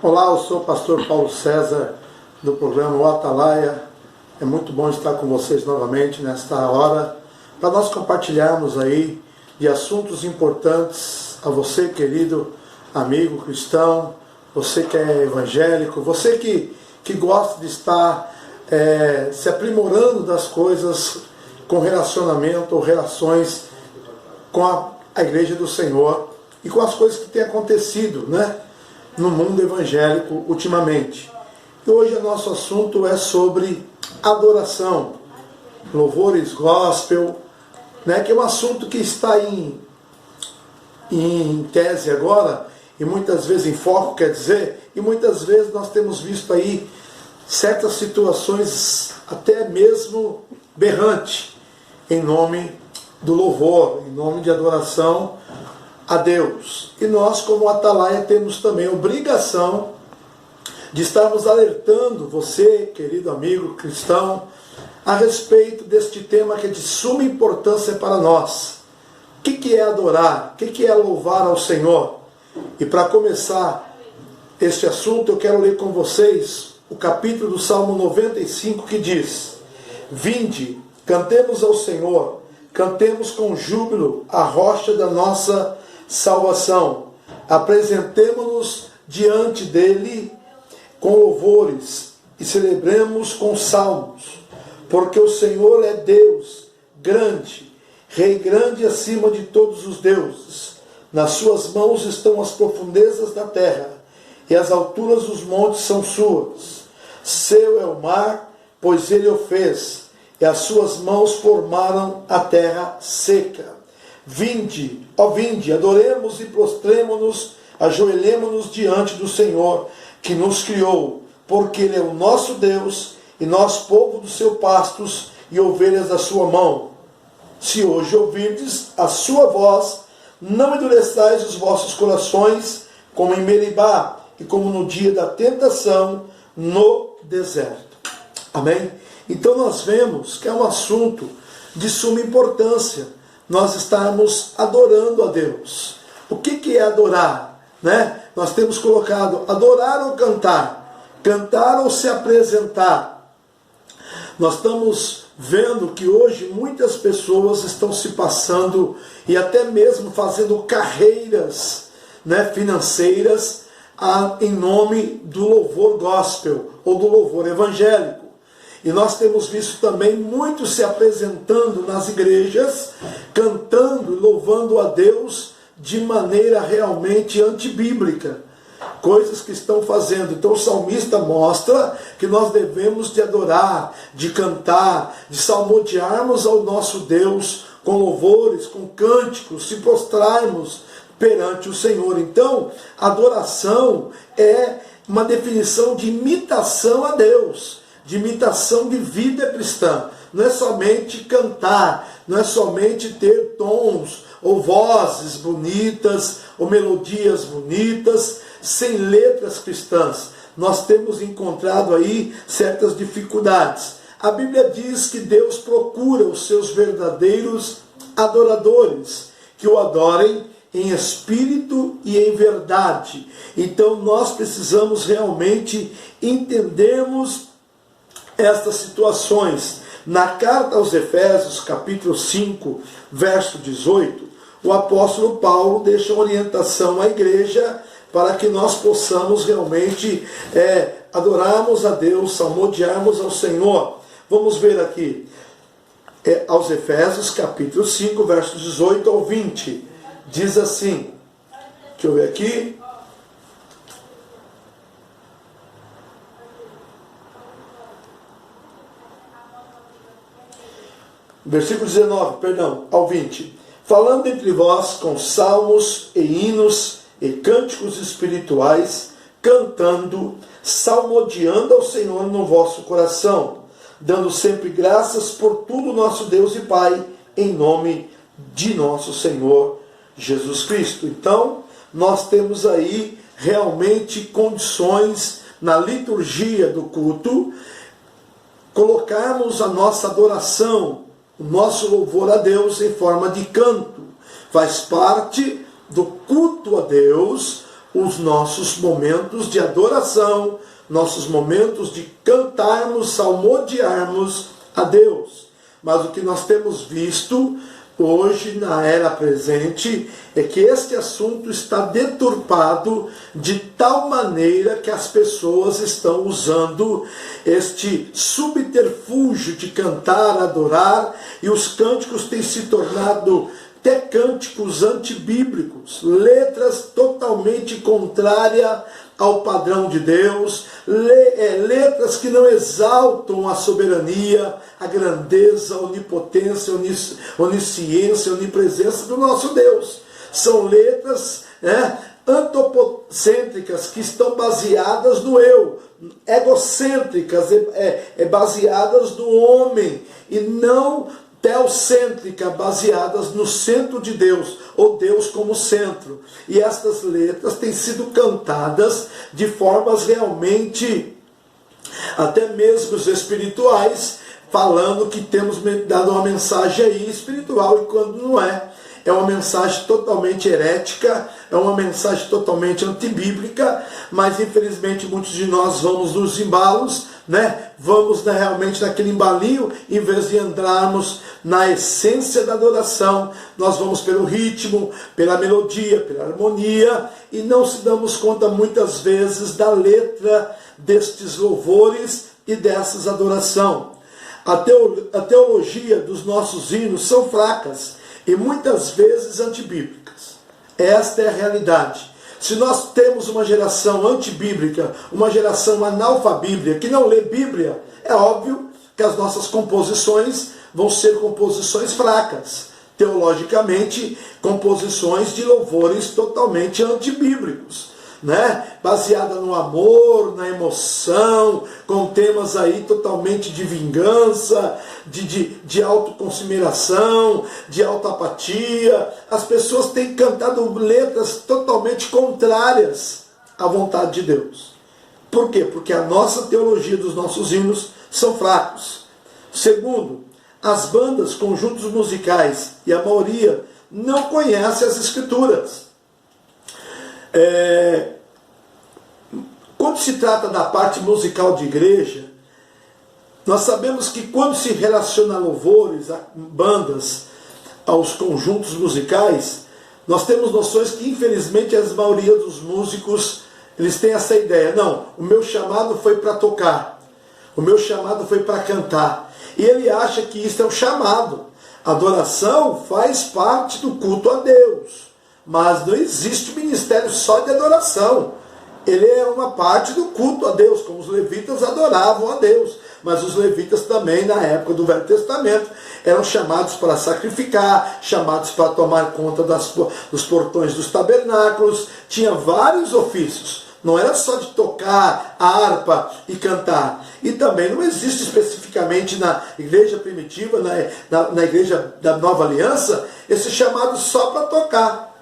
Olá, eu sou o pastor Paulo César, do programa O Atalaia. É muito bom estar com vocês novamente nesta hora, para nós compartilharmos aí de assuntos importantes a você, querido amigo cristão, você que é evangélico, você que gosta de estar se aprimorando das coisas com relacionamento ou relações com a Igreja do Senhor e com as coisas que têm acontecido, no mundo evangélico ultimamente. E hoje o nosso assunto é sobre adoração, louvores gospel, que é um assunto que está em tese agora, e muitas vezes em foco, quer dizer, e muitas vezes nós temos visto aí certas situações até mesmo berrante, em nome do louvor, em nome de adoração a Deus. E nós, como Atalaia, temos também a obrigação de estarmos alertando você, querido amigo cristão, a respeito deste tema que é de suma importância para nós. O que é adorar? O que é louvar ao Senhor? E para começar este assunto, eu quero ler com vocês o capítulo do Salmo 95, que diz: Vinde, cantemos ao Senhor, cantemos com júbilo a rocha da nossa salvação. Apresentemo-nos diante dele com louvores e celebremos com salmos, porque o Senhor é Deus grande, Rei grande acima de todos os deuses. Nas suas mãos estão as profundezas da terra, e as alturas dos montes são suas. Seu é o mar, pois ele o fez, e as suas mãos formaram a terra seca. Vinde, ó vinde, adoremos e prostremo-nos, ajoelhemo-nos diante do Senhor, que nos criou, porque ele é o nosso Deus, e nós povo dos seus pastos e ovelhas da sua mão. Se hoje ouvirdes a sua voz, não endureçais os vossos corações, como em Meribá, e como no dia da tentação no deserto. Amém? Então nós vemos que é um assunto de suma importância nós estarmos adorando a Deus. O que é adorar? Nós temos colocado adorar ou cantar, cantar ou se apresentar. Nós estamos vendo que hoje muitas pessoas estão se passando e até mesmo fazendo carreiras financeiras em nome do louvor gospel ou do louvor evangélico. E nós temos visto também muitos se apresentando nas igrejas, cantando e louvando a Deus de maneira realmente antibíblica. Coisas que estão fazendo. Então o salmista mostra que nós devemos de adorar, de cantar, de salmodiarmos ao nosso Deus com louvores, com cânticos, se prostrarmos perante o Senhor. Então, adoração é uma definição de imitação a Deus, de imitação de vida cristã. Não é somente cantar, não é somente ter tons ou vozes bonitas ou melodias bonitas sem letras cristãs. Nós temos encontrado aí certas dificuldades. A Bíblia diz que Deus procura os seus verdadeiros adoradores, que o adorem em espírito e em verdade. Então nós precisamos realmente entendermos estas situações. Na carta aos Efésios, capítulo 5, verso 18, o apóstolo Paulo deixa uma orientação à igreja para que nós possamos realmente adorarmos a Deus, salmodiarmos ao Senhor. Vamos ver aqui, aos Efésios, capítulo 5, versos 18 ao 20, diz assim, deixa eu ver aqui, versículo 19, ao 20. Falando entre vós com salmos e hinos e cânticos espirituais, cantando, salmodiando ao Senhor no vosso coração, dando sempre graças por tudo nosso Deus e Pai, em nome de nosso Senhor Jesus Cristo. Então, nós temos aí realmente condições na liturgia do culto, colocarmos a nossa adoração, o nosso louvor a Deus em forma de canto. Faz parte do culto a Deus os nossos momentos de adoração, nossos momentos de cantarmos, salmodiarmos a Deus. Mas o que nós temos visto hoje, na era presente, é que este assunto está deturpado de tal maneira que as pessoas estão usando este subterfúgio de cantar, adorar, e os cânticos têm se tornado até cânticos antibíblicos, letras totalmente contrárias ao padrão de Deus, letras que não exaltam a soberania, a grandeza, a onipotência, a onisciência, a onipresença do nosso Deus. São letras antropocêntricas que estão baseadas no eu, egocêntricas, baseadas no homem, e não teocêntrica, baseadas no centro de Deus, ou Deus como centro. E estas letras têm sido cantadas de formas realmente, até mesmo espirituais, falando que temos dado uma mensagem aí espiritual, e quando não é. É uma mensagem totalmente herética, é uma mensagem totalmente antibíblica, mas infelizmente muitos de nós vamos nos embalos, vamos realmente naquele embalinho, em vez de entrarmos na essência da adoração, nós vamos pelo ritmo, pela melodia, pela harmonia, e não se damos conta muitas vezes da letra destes louvores e dessas adoração. A teologia dos nossos hinos são fracas e muitas vezes antibíblicas. Esta é a realidade. Se nós temos uma geração antibíblica, uma geração analfabíblica que não lê Bíblia, é óbvio que as nossas composições vão ser composições fracas. Teologicamente, composições de louvores totalmente antibíblicos, baseada no amor, na emoção, com temas aí totalmente de vingança, de autoconsideração, de autoapatia. As pessoas têm cantado letras totalmente contrárias à vontade de Deus. Por quê? Porque a nossa teologia dos nossos hinos são fracos. Segundo, as bandas, conjuntos musicais, e a maioria não conhece as Escrituras. Quando se trata da parte musical de igreja, nós sabemos que quando se relaciona a louvores, a bandas, aos conjuntos musicais, nós temos noções que infelizmente a maioria dos músicos, eles têm essa ideia: não, o meu chamado foi para tocar, o meu chamado foi para cantar, e ele acha que isso é um chamado. A adoração faz parte do culto a Deus, mas não existe ministério só de adoração. Ele é uma parte do culto a Deus, como os levitas adoravam a Deus. Mas os levitas também, na época do Velho Testamento, eram chamados para sacrificar, chamados para tomar conta dos portões dos tabernáculos. Tinha vários ofícios. Não era só de tocar a harpa e cantar. E também não existe especificamente na igreja primitiva, na igreja da Nova Aliança, esse chamado só para tocar.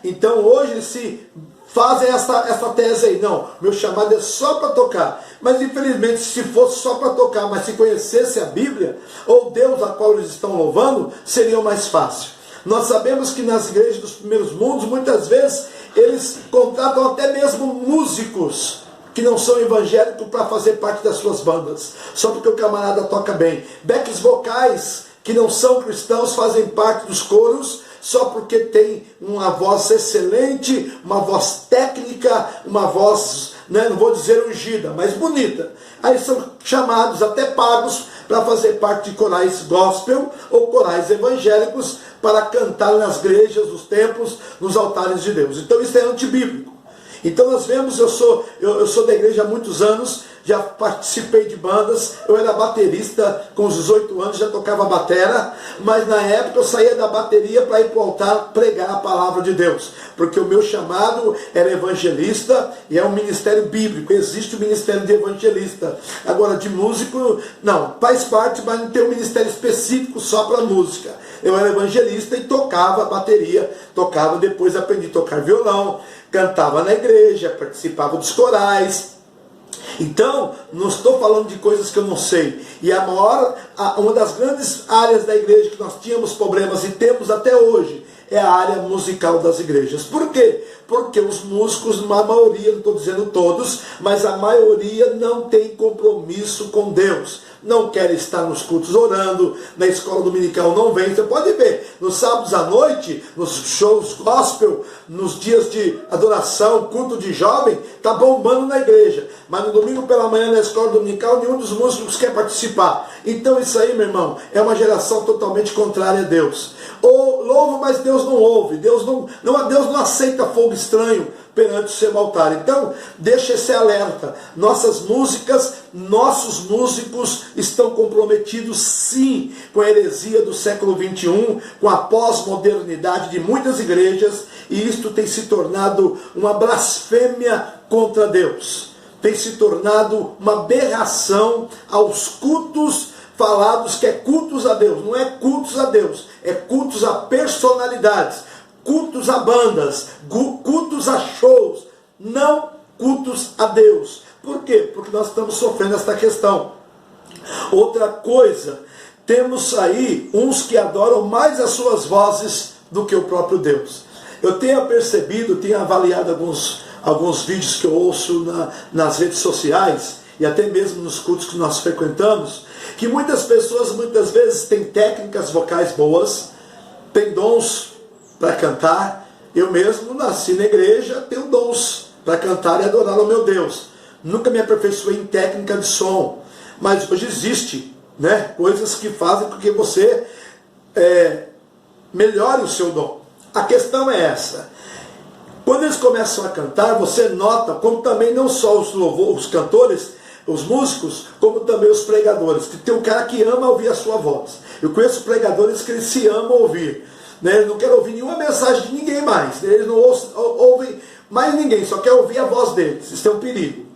Então hoje eles se fazem essa tese aí: não, meu chamado é só para tocar. Mas infelizmente, se fosse só para tocar, mas se conhecesse a Bíblia, ou Deus a qual eles estão louvando, seria mais fácil. Nós sabemos que nas igrejas dos primeiros mundos, muitas vezes, eles contratam até mesmo músicos que não são evangélicos para fazer parte das suas bandas, só porque o camarada toca bem. Backs vocais que não são cristãos fazem parte dos coros, só porque tem uma voz excelente, uma voz técnica, uma voz, não vou dizer ungida, mas bonita. Aí são chamados, até pagos, para fazer parte de corais gospel ou corais evangélicos, para cantar nas igrejas, nos templos, nos altares de Deus. Então isso é antibíblico. Então nós vemos, eu sou da igreja há muitos anos, já participei de bandas, eu era baterista com os 18 anos, já tocava batera, mas na época eu saía da bateria para ir para o altar pregar a palavra de Deus, porque o meu chamado era evangelista e é um ministério bíblico, existe o ministério de evangelista. Agora de músico, não, faz parte, mas não tem um ministério específico só para música. Eu era evangelista e tocava bateria, depois aprendi a tocar violão, cantava na igreja, participava dos corais. Então, não estou falando de coisas que eu não sei. E uma das grandes áreas da igreja que nós tínhamos problemas e temos até hoje é a área musical das igrejas. Por quê? Porque os músicos, a maioria, não estou dizendo todos, mas a maioria não tem compromisso com Deus. Não quer estar nos cultos orando, na escola dominical não vem. Você pode ver, nos sábados à noite, nos shows gospel, nos dias de adoração, culto de jovem, está bombando na igreja. Mas no domingo pela manhã, na escola dominical, nenhum dos músicos quer participar. Então isso aí, meu irmão, é uma geração totalmente contrária a Deus. Ou louvo, mas Deus não ouve. Deus não aceita fogo estranho perante o seu altar. Então, deixa esse alerta. Nossas músicas, nossos músicos estão comprometidos sim com a heresia do século XXI, com a pós-modernidade de muitas igrejas, e isto tem se tornado uma blasfêmia contra Deus. Tem se tornado uma aberração aos cultos falados que é cultos a Deus. Não é cultos a Deus, é cultos a personalidades, cultos a bandas, cultos a shows, não cultos a Deus. Por quê? Porque nós estamos sofrendo esta questão. Outra coisa, temos aí uns que adoram mais as suas vozes do que o próprio Deus. Eu tenho percebido, tenho avaliado alguns vídeos que eu ouço nas redes sociais, e até mesmo nos cultos que nós frequentamos, que muitas pessoas, muitas vezes, têm técnicas vocais boas, têm dons para cantar. Eu mesmo nasci na igreja, tenho dons para cantar e adorar ao meu Deus. Nunca me aperfeiçoei em técnica de som, mas hoje existe, né, coisas que fazem com que você melhore o seu dom. A questão é essa. Quando eles começam a cantar, você nota como também não só os cantores, os músicos, como também os pregadores, que tem um cara que ama ouvir a sua voz. Eu conheço pregadores que eles se amam ouvir, né? Eles não querem ouvir nenhuma mensagem de ninguém mais, eles não ouvem mais ninguém, só quer ouvir a voz deles. Isso é um perigo.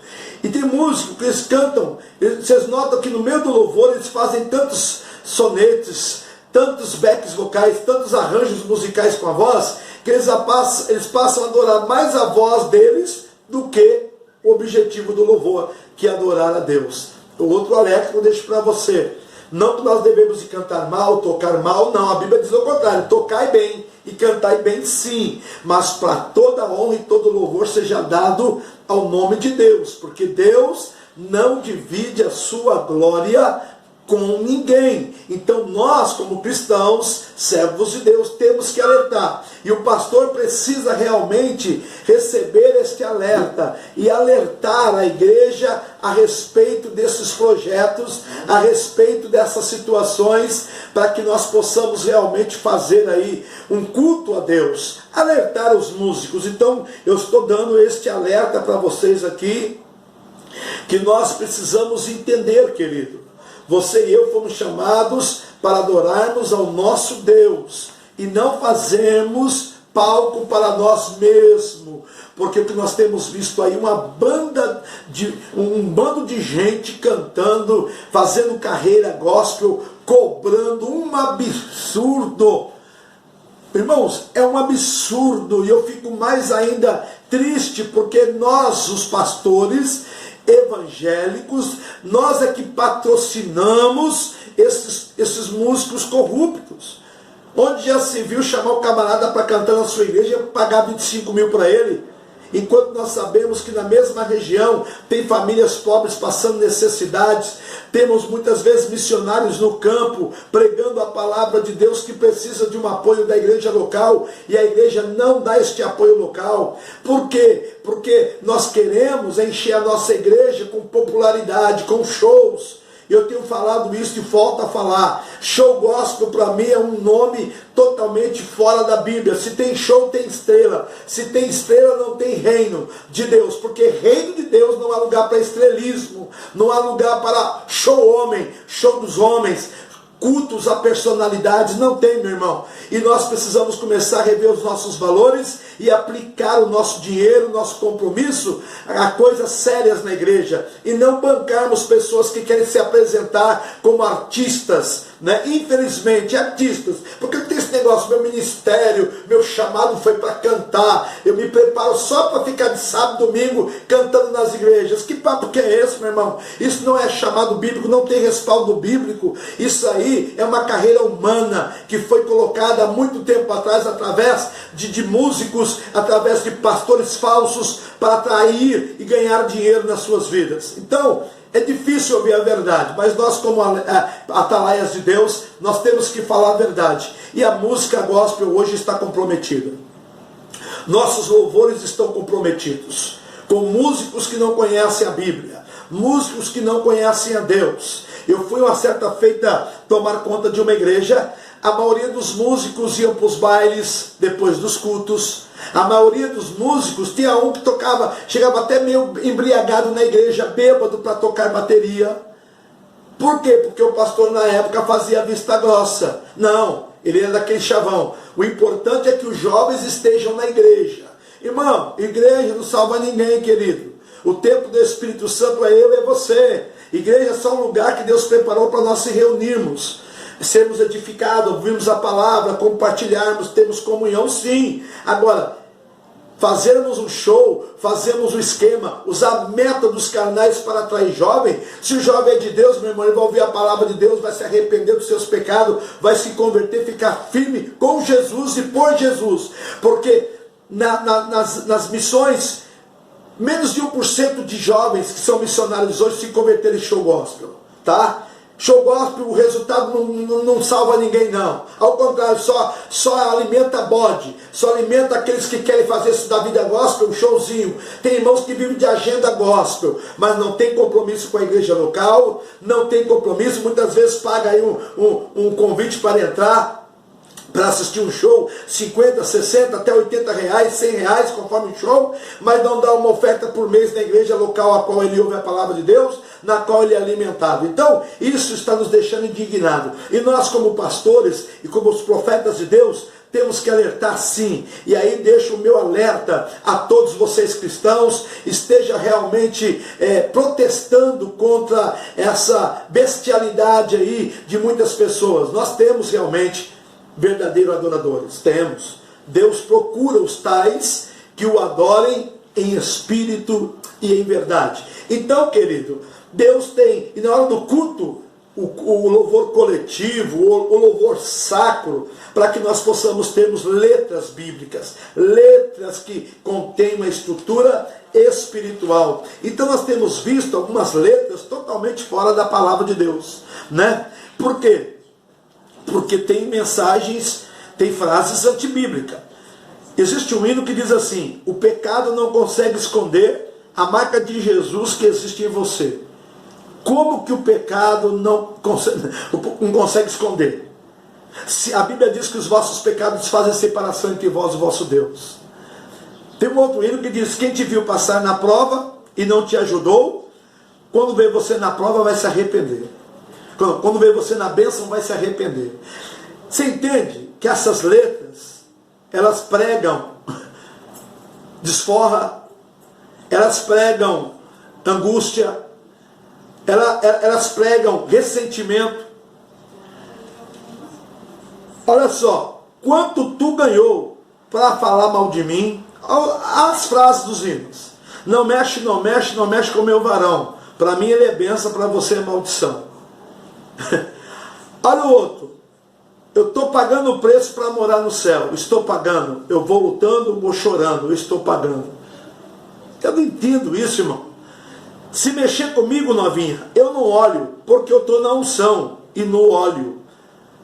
E tem músicos que eles cantam, vocês notam que no meio do louvor eles fazem tantos sonetes, tantos backs vocais, tantos arranjos musicais com a voz, que eles passam a adorar mais a voz deles do que o objetivo do louvor, que é adorar a Deus. O outro alerta que eu deixo para você: não que nós devemos cantar mal, tocar mal, não. A Bíblia diz o contrário: tocai bem e cantai bem sim, mas para toda honra e todo louvor seja dado ao nome de Deus, porque Deus não divide a sua glória com ninguém. Então nós, como cristãos, servos de Deus, temos que alertar. E o pastor precisa realmente receber este alerta e alertar a igreja a respeito desses projetos, a respeito dessas situações, para que nós possamos realmente fazer aí um culto a Deus. Alertar os músicos. Então eu estou dando este alerta para vocês aqui, que nós precisamos entender, querido. Você e eu fomos chamados para adorarmos ao nosso Deus e não fazermos palco para nós mesmos, porque o que nós temos visto aí, um bando de gente cantando, fazendo carreira gospel, cobrando um absurdo. Irmãos, é um absurdo, e eu fico mais ainda triste, porque nós, os pastores evangélicos, nós é que patrocinamos esses músicos corruptos. Onde já se viu chamar o camarada para cantar na sua igreja e pagar 25 mil para ele? Enquanto nós sabemos que na mesma região tem famílias pobres passando necessidades, temos muitas vezes missionários no campo pregando a palavra de Deus, que precisa de um apoio da igreja local, e a igreja não dá este apoio local. Por quê? Porque nós queremos encher a nossa igreja com popularidade, com shows. Eu tenho falado isso e volto a falar. Show gospel para mim é um nome totalmente fora da Bíblia. Se tem show, tem estrela. Se tem estrela, não tem reino de Deus. Porque reino de Deus não há lugar para estrelismo. Não há lugar para show homem, show dos homens, cultos a personalidades. Não tem, meu irmão. E nós precisamos começar a rever os nossos valores e aplicar o nosso dinheiro, o nosso compromisso a coisas sérias na igreja, e não bancarmos pessoas que querem se apresentar como artistas, né? Infelizmente, artistas, porque tem esse negócio: meu ministério, meu chamado foi para cantar, eu me preparo só para ficar de sábado, domingo cantando nas igrejas. Que papo que é esse, meu irmão? Isso não é chamado bíblico, não tem respaldo bíblico. Isso aí aí é uma carreira humana que foi colocada há muito tempo atrás através de músicos, através de pastores falsos para atrair e ganhar dinheiro nas suas vidas. Então, é difícil ouvir a verdade, mas nós, como atalaias de Deus, nós temos que falar a verdade. E a música gospel hoje está comprometida. Nossos louvores estão comprometidos com músicos que não conhecem a Bíblia, músicos que não conhecem a Deus. Eu fui uma certa feita tomar conta de uma igreja. A maioria dos músicos iam para os bailes depois dos cultos. A maioria dos músicos, tinha um que tocava, chegava até meio embriagado na igreja, bêbado para tocar bateria. Por quê? Porque o pastor na época fazia vista grossa. Não, ele era daquele chavão. O importante é que os jovens estejam na igreja. Irmão, igreja não salva ninguém, querido. O templo do Espírito Santo é eu e é você. Igreja é só um lugar que Deus preparou para nós se reunirmos, sermos edificados, ouvirmos a palavra, compartilharmos, termos comunhão, sim. Agora, fazermos um show, fazermos um esquema, usar métodos carnais para atrair jovem. Se o jovem é de Deus, meu irmão, ele vai ouvir a palavra de Deus, vai se arrepender dos seus pecados, vai se converter, ficar firme com Jesus e por Jesus. Porque nas missões, menos de 1% de jovens que são missionários hoje se converteram em show gospel, tá? Show gospel, o resultado não salva ninguém, não. Ao contrário, só alimenta bode, só alimenta aqueles que querem fazer isso da vida gospel, um showzinho. Tem irmãos que vivem de agenda gospel, mas não tem compromisso com a igreja local, não tem compromisso, muitas vezes paga aí um convite para entrar, para assistir um show, 50, 60, até 80 reais, 100 reais, conforme o show, mas não dá uma oferta por mês na igreja local a qual ele ouve a palavra de Deus, na qual ele é alimentado. Então, isso está nos deixando indignados. E nós, como pastores e como os profetas de Deus, temos que alertar sim. E aí deixo o meu alerta a todos vocês cristãos, esteja realmente protestando contra essa bestialidade aí de muitas pessoas. Nós temos realmente verdadeiros adoradores, temos. Deus procura os tais que o adorem em espírito e em verdade. Então, querido, Deus tem, e na hora do culto, o louvor coletivo, o louvor sacro, para que nós possamos termos letras bíblicas, letras que contêm uma estrutura espiritual. Então nós temos visto algumas letras totalmente fora da palavra de Deus, né? Por quê? Porque tem mensagens, tem frases antibíblicas. Existe um hino que diz assim: o pecado não consegue esconder a marca de Jesus que existe em você. Como que o pecado não consegue esconder? Se a Bíblia diz que os vossos pecados fazem separação entre vós e o vosso Deus. Tem um outro hino que diz: quem te viu passar na prova e não te ajudou, quando vê você na prova vai se arrepender. Quando vê você na bênção, vai se arrepender. Você entende que essas letras, elas pregam desforra, elas pregam angústia, elas pregam ressentimento. Olha só, quanto tu ganhou para falar mal de mim? As frases dos hinos: não mexe, não mexe, não mexe com o meu varão. Para mim ele é bênção, para você é maldição. Olha o outro: eu estou pagando o preço para morar no céu. Estou pagando. Eu vou lutando, vou chorando. Eu estou pagando. Eu não entendo isso, irmão. Se mexer comigo, novinha, eu não olho, porque eu estou na unção e no óleo.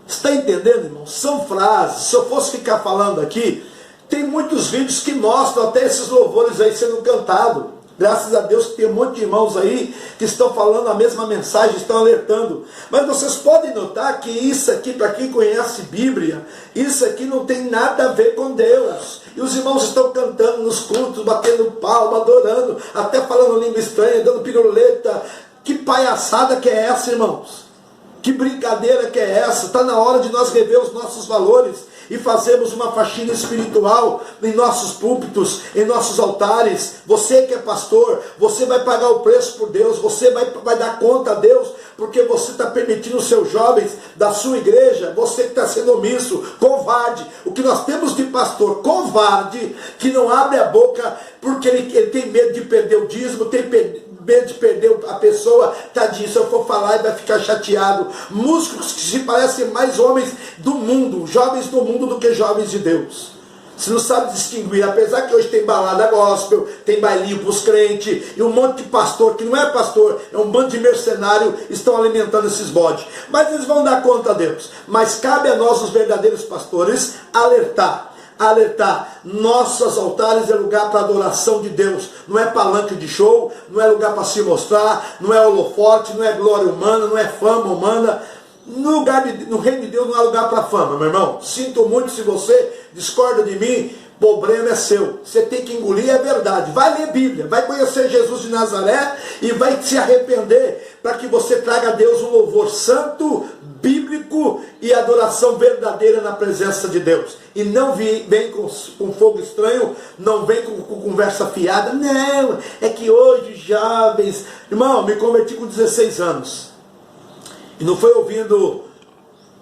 Você está entendendo, irmão? São frases. Se eu fosse ficar falando aqui, tem muitos vídeos que mostram até esses louvores aí sendo cantados. Graças a Deus que tem um monte de irmãos aí que estão falando a mesma mensagem, estão alertando. Mas vocês podem notar que isso aqui, para quem conhece Bíblia, isso aqui não tem nada a ver com Deus. E os irmãos estão cantando nos cultos, batendo palma, adorando, até falando língua estranha, dando piruleta. Que palhaçada que é essa, irmãos? Que brincadeira que é essa? Está na hora de nós rever os nossos valores e fazermos uma faxina espiritual em nossos púlpitos, em nossos altares. Você que é pastor, você vai pagar o preço por Deus, você vai dar conta a Deus, porque você está permitindo os seus jovens da sua igreja, você que está sendo omisso, covarde. O que nós temos de pastor covarde, que não abre a boca porque ele tem medo de perder o dízimo, tem medo de perder a pessoa, tadinho, se eu for falar ele vai ficar chateado. Músicos que se parecem mais homens do mundo, jovens do mundo do que jovens de Deus. Você não sabe distinguir, apesar que hoje tem balada gospel, tem bailinho para os crentes, e um monte de pastor, que não é pastor, é um bando de mercenário, estão alimentando esses bodes. Mas eles vão dar conta a Deus. Mas cabe a nós, os verdadeiros pastores, alertar. Nossos altares é lugar para adoração de Deus. Não é palanque de show, não é lugar para se mostrar, não é holofote, não é glória humana, não é fama humana. No reino de Deus não há lugar para fama, meu irmão. Sinto muito se você discorda de mim, problema é seu. Você tem que engolir a verdade. Vai ler Bíblia, vai conhecer Jesus de Nazaré e vai se arrepender para que você traga a Deus um louvor santo, bíblico e adoração verdadeira na presença de Deus. E não vem com fogo estranho, não vem com conversa fiada. Não, é que hoje jovens... Irmão, me converti com 16 anos. E não foi ouvindo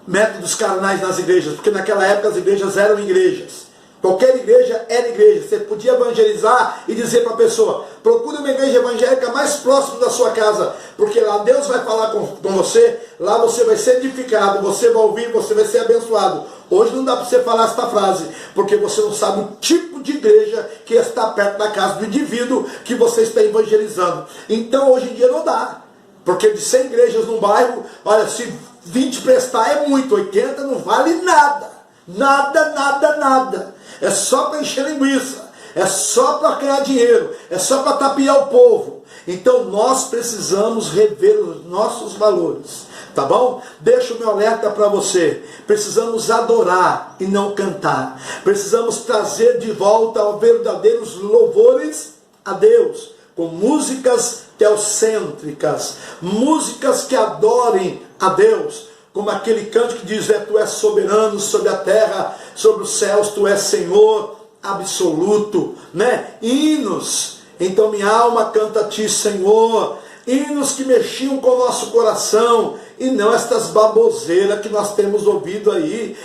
métodos carnais nas igrejas, porque naquela época as igrejas eram igrejas. Qualquer igreja era igreja. Você podia evangelizar e dizer para a pessoa, procure uma igreja evangélica mais próxima da sua casa, porque lá Deus vai falar com você, lá você vai ser edificado, você vai ouvir, você vai ser abençoado. Hoje não dá para você falar esta frase, porque você não sabe o tipo de igreja que está perto da casa do indivíduo que você está evangelizando. Então hoje em dia não dá. Porque de 100 igrejas num bairro, olha, se 20 prestar é muito, 80 não vale nada. Nada. É só para encher linguiça, é só para ganhar dinheiro, é só para tapear o povo. Então nós precisamos rever os nossos valores, tá bom? Deixa o meu alerta para você. Precisamos adorar e não cantar. Precisamos trazer de volta aos verdadeiros louvores a Deus, com músicas teocêntricas, músicas que adorem a Deus, como aquele canto que diz, tu és soberano sobre a terra, sobre os céus, tu és Senhor absoluto, né? Hinos, então minha alma canta a ti, Senhor, hinos que mexiam com o nosso coração, e não estas baboseiras que nós temos ouvido aí,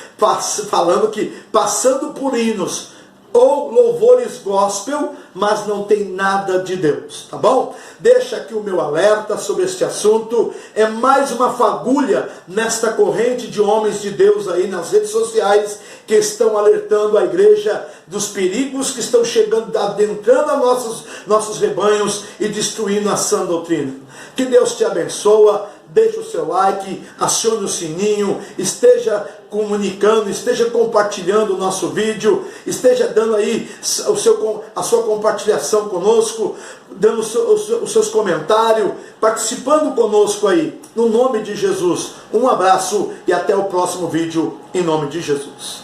falando que, passando por hinos, ou louvores gospel, mas não tem nada de Deus, tá bom? Deixa aqui o meu alerta sobre este assunto. É mais uma fagulha nesta corrente de homens de Deus aí nas redes sociais que estão alertando a igreja dos perigos que estão chegando, adentrando a nossos rebanhos e destruindo a sã doutrina. Que Deus te abençoa. Deixe o seu like, acione o sininho, esteja comunicando, esteja compartilhando o nosso vídeo, esteja dando aí a sua compartilhação conosco, dando os seus comentários, participando conosco aí. No nome de Jesus, um abraço e até o próximo vídeo, em nome de Jesus.